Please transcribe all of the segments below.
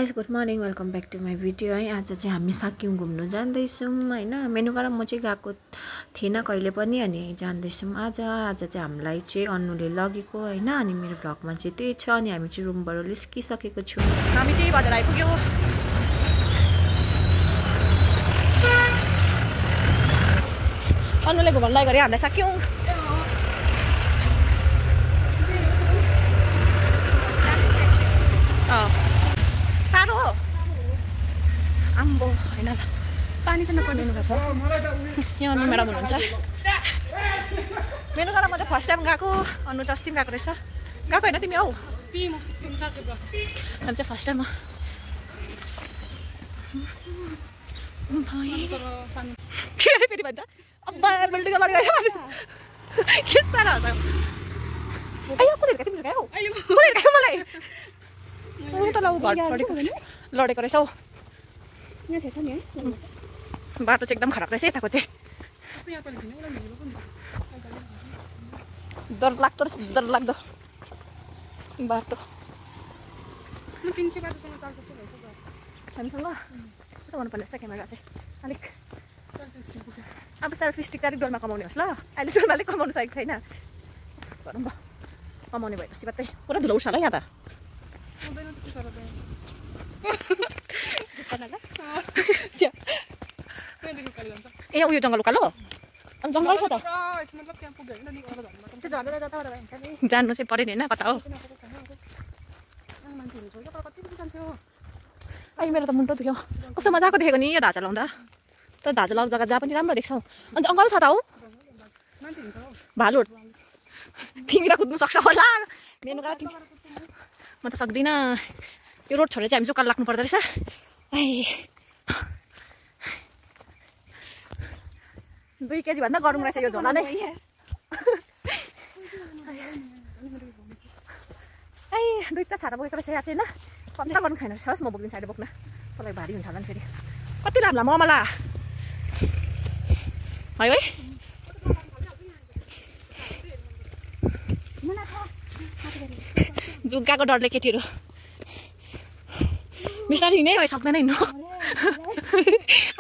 Guys good morning welcome back to my video है। आज चाहिँ हामी साक्यौं घुम्नु जाँदैछौँ हैन। मेनुबाट म चाहिँ गएको थिएन कहिले पनि अनि जाँदैछौँ आज चाहिँ हामीलाई चाहिँ अन्नुले लगेको हैन। अनि मेरो भ्लगमा चाहिँ त्यही छ। अनि हामी चाहिँ रुमबाट निस्किसकेको छौँ। हामी चाहिँ बजार आइपुग्यो। अन्नुले घुमाउन लागि गरे हामीलाई साक्यौं। टाढो आम्बो हैन ल पानी चाहिँ नपर्ने छ। यहाँ अन्नु म्याडम हुनुहुन्छ। मेनु गरेर म चाहिँ फर्स्ट टाइम गएको। अन्नु चाहिँ अस्ति पनि गएको रहेछ। गएको होइन तिमी? हौ हामी चाहिँ फर्स्ट टाइम हो। के अरे फेरि भन्छ अब्बा बिल्डिङ लडी गएछ के सारा हुन्छ। आयो कुनै तिमी गयो हौ कुनै गयो मलाई त ल घर लडेको रहेछ हौ। यहाँ थिएछ नि है बाटो चाहिँ एकदम खराब रहेछ यताको चाहिँ। डरलाग्दो बाटो। हामीसँग कस्तो गर्नुपर्ने रहेछ क्यामेरा चाहिँ अलिक अब सेल्फी स्टिक चाहिँ डोलमा कमाउने होस् ल। अहिले डोलमा अलिक कमाउनु सकेको छैन। गरौँ भयो कमाउने भएपछि मात्रै पुरा धुलो उठ्छ होला यहाँ त। ए उयो जङ्गल उकालो अनि जङ्गल छ त जान्नु चाहिँ पऱ्यो नि होइन कता हो। अहिले मेरो त मुन्टो दुख्यो। कस्तो मजाको देखेको नि यो धाजा लाउँदा। तर धाजा लाउँदा जग्गा जहाँ पनि राम्रो देख्छौ। अनि जङ्गल छ त हौ भालु तिमी त कुद्नु सक्छ होला। मेनु गर तिमी म त सक्दिनँ। यो रोड छोडेर चाहिँ हामी उकालो लाग्नु पर्दो रहेछ। ए 2 केजी भन्दा गरौँ रहेछ यो झोला नै। दुईवटा छाता बोकेको रहेछ यहाँ चाहिँ होइन। कम्ता गर्नु छैन रहेछ। होस् म बोक्दिन्छु अहिले बोक्न तँलाई भारी हुन्छ होला नि फेरि। कति लाम्ला ममला है है जुगाको डरले केटीहरू बिस्तारै हिँड्नै भइ सक्दैन हिँड्नु।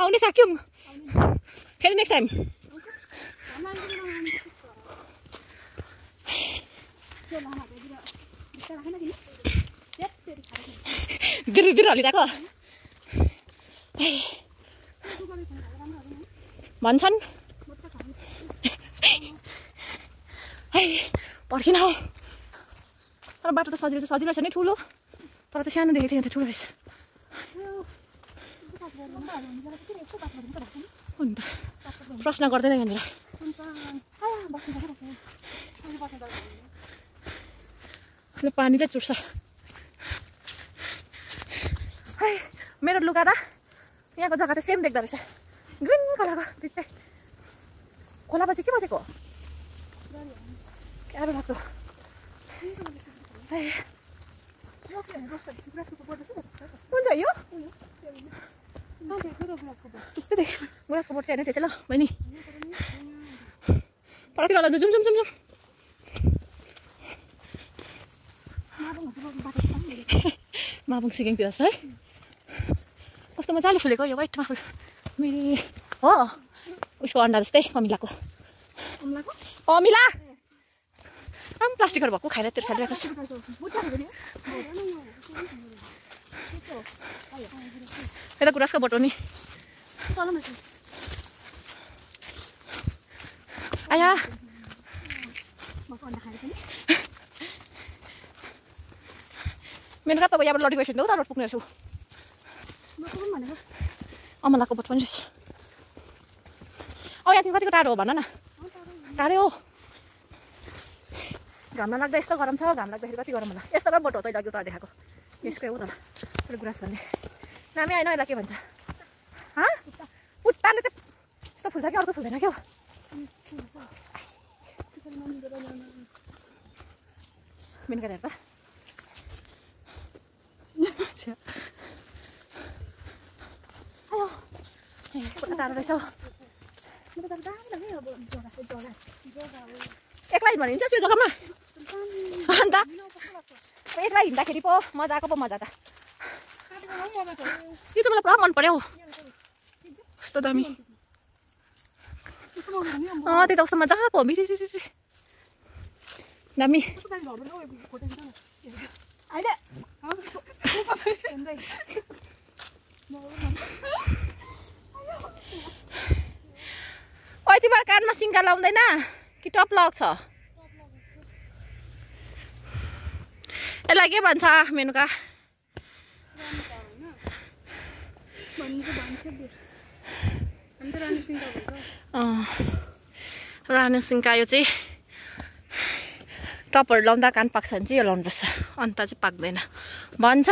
आउने सक्यौँ फेरि नेक्स्ट टाइम। दिर हलिरहेको भन्छन् पर्खिन हौ। तर बाटो त सजिलो रहेछ नि ठुलो। तर त सानो देखेको थिएँ ठुलो रहेछ। अन्त प्रश्न गर्दैन यहाँनिर। पानी त चुट्छ। मेरो लुगा र यहाँको जग्गा त सेम देख्दो रहेछ। ग्रिन कलरको भित्तै खोला पछि के बसेको क्या भएको हुन्छ यो त्यस्तै देख्यो। गुराँसको बोट चाहिँ होइन त्यो चाहिँ ल बहिनी परतिर होला। जुम माबुङ सिकेङतिर छ है। कस्तो मजाले फुलेको यो वाइटमा फुल मेरो हो। उसको अन्डा जस्तै कमिलाको कमिला आम प्लास्टिकहरू भएको खाएर त्यो फालिरहेको छ। यता गुराँसको बोट हो नि। आया मेरो कता यहाँबाट लडी गइसक्यो उता रोड पुग्ने रहेछु। अमलाको बोट पनि रहेछ। यहाँ तिमी कतिको टाढो हो भन न। टाढै हो। घाम नलाग्दा यस्तो गरम छ। घाम लाग्दाखेरि कति गरम होला। यस्तो बोट हो तैँले अघि उता देखाएको यसको एउटा गुराँस भन्ने नामै आएन। यसलाई के भन्छ? उट्टाले चाहिँ यस्तो फुल्छ कि अर्को फुल्दैन क्या हो। मेन गरेर त टाढो रहेछ। एक्लै भनिन्छ त्यो जग्गामा अन्त एक्लै हिँड्दाखेरि पो मजाको पो मजा त। यो चाहिँ मलाई पुरा मन पर्यो कस्तो दामी त्यही त कस्तो मजाको हो दामी ओइ तिम्रो कानमा सिङ्गा लाउँदैन कि टप लक छ यसलाई के भन्छ मेनुका रानी सिङ्गा यो चाहिँ टपहरू लाउँदा कान पाक्छ भने चाहिँ यो लाउनुपर्छ अन्त चाहिँ पाक्दैन भन्छ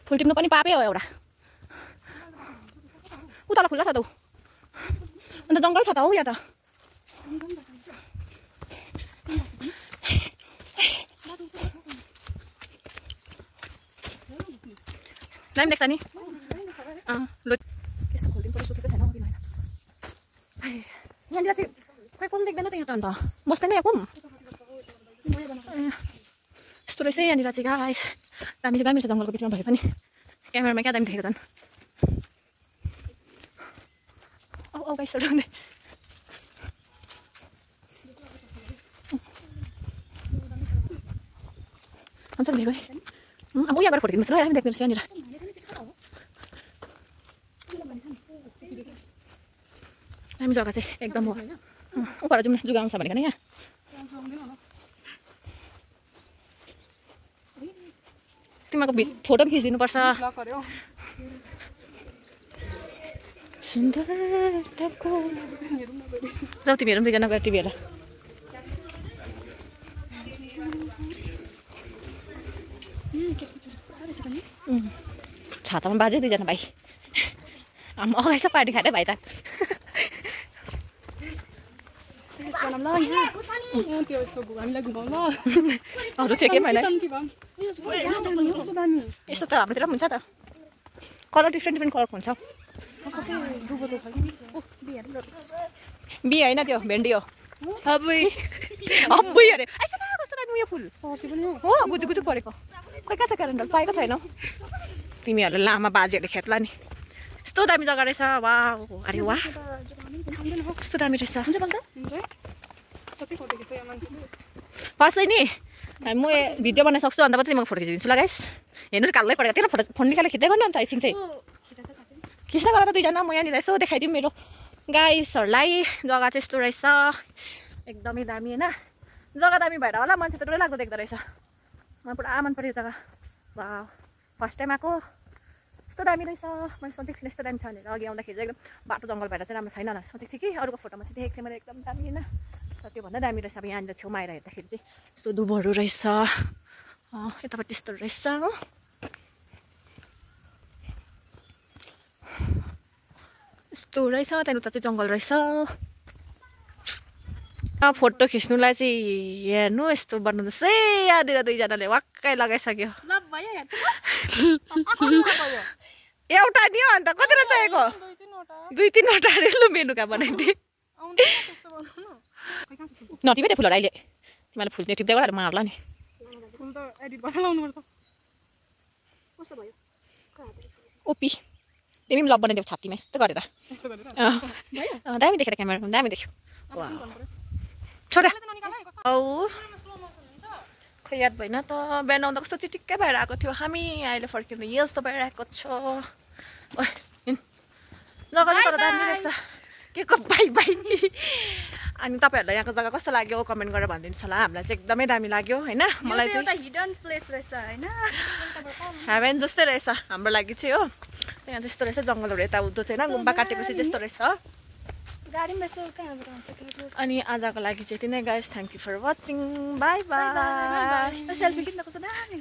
फुल टिप्नु पनि पापै हो एउटा उता खुल्ला छ त अन्त जङ्गल छ त हौ या त दामी देख्छ नि लु त्यस्तो खोलिदिनु पर्यो सुकेको छैन कि यहाँनिर चाहिँ खै कोम देख्दैन त यहाँ त अन्त बस्दैन यहाँ कोम यस्तो रहेछ यहाँनिर चाहिँ गाइस दामी चाहिँ दामी छ जङ्गलको बिचमा भए पनि क्यामेरामा क्या दामी देखेको छन् औ गाइसहरू हुँदै हुन्छ नि भेको अब उयो गरेर फोटो दिनुपर्छ ल दामी देख्नुपर्छ यहाँनिर दामी जग्गा चाहिँ एकदम हो उपर जाउँ न जुगा आउँछ भनेको यहाँ तिमीको फोटो पनि खिचिदिनुपर्छ सुन्दर जाऊ तिमीहरू पनि दुईजना गएर टिभी हेर छातामा बाजे दुईजना भाइ अगाइस पार्टी खाँदै भाइ त अरू चाहिँ के भएन यस्तो त हाम्रोतिर पनि हुन्छ त कलर डिफ्रेन्ट कलरको हुन्छ बिहे होइन त्यो भेन्डी हो अब्बुई अरे कस्तो दामी उयो फुल हो गुजुक गुजुक परेको खोइ कहाँ छ क्यालेन्डर पाएको छैन तिमीहरूले लामा बाजेहरूले खेत्ला नि यस्तो दामी जग्गा रहेछ वाह अरे वाह कस्तो दामी रहेछ फर्स्ट नि म भिडियो बनाइ सक्छु अन्त मात्रै म फोटो खिचिदिन्छु ल गाइस हेर्नु कालै परेको त्यही फोटो फोन निकालेर खिच्दै गर्नु अन्त एकछिन चाहिँ खिच्दै गर त दुईजना म यहाँनिर यसो देखाइदिउँ मेरो गाइसहरूलाई जग्गा चाहिँ यस्तो रहेछ एकदमै दामी होइन जग्गा दामी भएर होला मान्छे त डर लाग्दो देख्दो रहेछ मलाई पुरा मन पर्यो जग्गा वाह फर्स्ट टाइम आएको यस्तो दामी रहेछ मैले सोचेको थिएँ यस्तो दामी छ भनेर अघि आउँदाखेरि चाहिँ एकदम बाटो जङ्गल भएर चाहिँ राम्रो छैन भनेर सोचेको थिएँ कि अरूको फोटोमा चाहिँ देखेको थिएँ मैले एकदम दामी होइन तर त्योभन्दा दामी रहेछ अब यहाँनिर छेउमा आएर हेर्दाखेरि चाहिँ यस्तो दुबोहरू रहेछ यतापट्टि यस्तो रहेछ हो यस्तो रहेछ त्यहाँदेखि उता चाहिँ जङ्गल रहेछ फोटो खिच्नुलाई चाहिँ हेर्नु यस्तो बनाउँदैछ यहाँनिर दुईजनाले वाक्कै लगाइसक्यो एउटा नि हो अन्त कतिवटा चाहिएको 2-3वटा अरे लु मेनुका बनाइदिए नटिपे त्यो फुलहरू अहिले तिमीले फुल टिप्दै गरेर मार्ला नि ओपी तिमी पनि लभ बनाइदेऊ छातीमा यस्तो गरेर दामी देखेर क्यामेरामा दामी देख्यो छोरा औ खै याद भएन त बिहान आउँदा कस्तो चिटिक्कै भएर आएको थियो हामी अहिले फर्किँदा यस्तो भएर आएको छ जग्गा तर दामी रहेछ के को बाई बाई अनि तपाईँहरूलाई यहाँको जग्गा कस्तो लाग्यो कमेन्ट गरेर भनिदिनुहोस् होला हामीलाई चाहिँ एकदमै दामी लाग्यो होइन मलाई चाहिँ हिडन प्लेस रहेछ होइन हेभेन जस्तै रहेछ हाम्रो लागि चाहिँ हो यहाँ त्यस्तो रहेछ जङ्गलहरू यता उद्धो चाहिँ होइन गुम्बा काटेपछि त्यस्तो रहेछ अनि आजको लागि चाहिँ यति नै guys thank you for watching bye bye selfie खिच्न कस्तो दामी